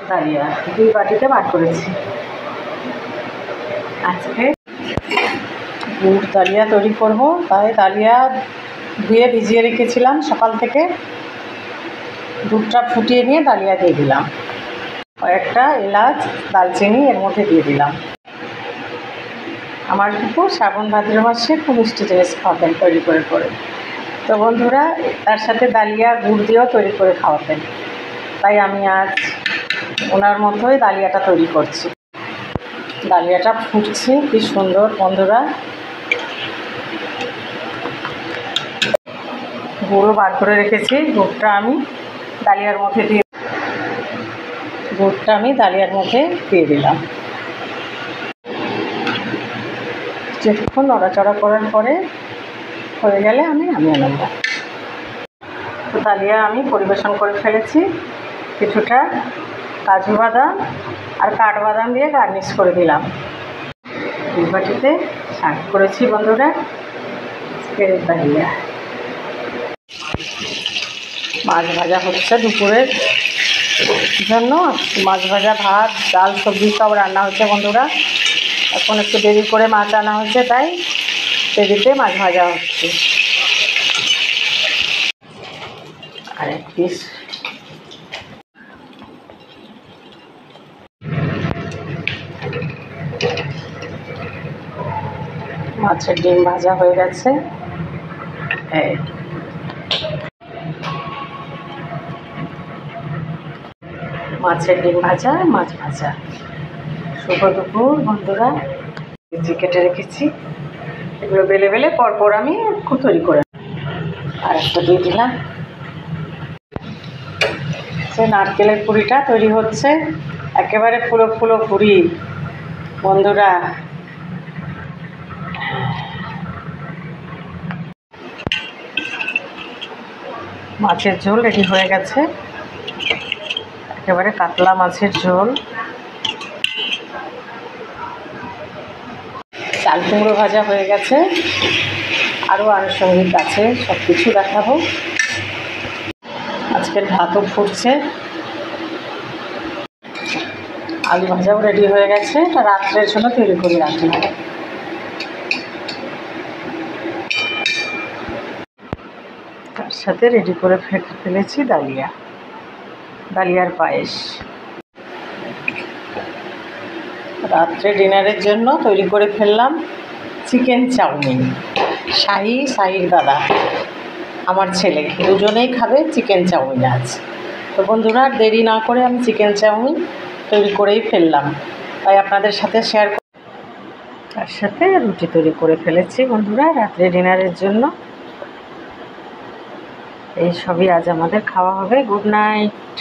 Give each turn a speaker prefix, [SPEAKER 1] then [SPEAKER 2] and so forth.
[SPEAKER 1] Dahlia 2 বাটিতে বার করেছি। আজকে গুড় ডালিয়া তৈরি করব, তাই ডালিয়া ধুয়ে ভিজিয়ে রেখেছিলাম সকাল থেকে। দুধটা ফুটিয়ে নিয়ে ডালিয়া দিয়ে দিলাম, কয়েকটা এলাচ দালচিনি এর মধ্যে দিয়ে দিলাম। আমার কিন্তু শ্রাবণ ভাদ্র মাসে খুব মিষ্টি জিনিস খাওয়াতেন তৈরি করে করে। তো বন্ধুরা, তার সাথে ডালিয়া গুড় দিয়েও তৈরি করে খাওয়াতেন, তাই আমি আজ ওনার মতোই ডালিয়াটা তৈরি করছি। ডালিয়াটা ফুটছে কি সুন্দর বন্ধুরা। গুঁড়ো বার করে রেখেছি, গুড়টা আমি ডালিয়ার মধ্যে দিয়ে দিলাম। কিছুক্ষণ নড়াচড়া করার পরে হয়ে গেলে আমি নামিয়ে নেব। তো ডালিয়া আমি পরিবেশন করে ফেলেছি। কিছুটা কাজু বাদাম আর কাঠবাদাম দিয়ে গার্নিশ করে দিলাম। 2 বাটিতে সার্ভ করেছি বন্ধুরা আজকের ডালিয়া। মাছ ভাজা হচ্ছে দুপুরের জন্য। মাছ ভাজা, ভাত, ডাল, সবজি সব রান্না হচ্ছে বন্ধুরা। এখন একটু দেরি করে মাছ আনা হয়েছে, তাই দেরিতে মাছ ভাজা হচ্ছে। আর এক পিস মাছের ডিম ভাজা হয়ে গেছে। মাছের ডিম ভাজা, মাছ ভাজা। শুভ দুপুর বন্ধুরা। কেটে রেখেছি, এগুলো বেলে বেলে পরপর আমি তৈরি করে আর একটা দিয়ে দিলাম। সে নারকেলের পুরিটা তৈরি হচ্ছে, একেবারে ফুলো ফুলো পুরি বন্ধুরা। মাছের ঝোল রেডি হয়ে গেছে, একেবারে কাতলা মাছের ঝোল। চাল কুমড়ো ভাজা হয়ে গেছে, আরও আনুষঙ্গিক আছে, সব কিছু দেখাবো। আজকের ভাতও ফুটছে, আলু ভাজাও রেডি হয়ে গেছে, এটা রাত্রের জন্য তৈরি করে রাখলাম। তার সাথে রেডি করে ফেলেছি ডালিয়ার পায়েস। রাত্রে ডিনারের জন্য তৈরি করে ফেললাম চিকেন চাউমিন। সাহির দাদা, আমার ছেলে, দুজনেই খাবে চিকেন চাউমিন আজ। তো বন্ধুরা, দেরি না করে আমি চিকেন চাউমিন তৈরি করেই ফেললাম, তাই আপনাদের সাথে শেয়ার। তার সাথে রুটি তৈরি করে ফেলেছি বন্ধুরা রাত্রে ডিনারের জন্য। এই সবই আজ আমাদের খাওয়া হবে। Good night.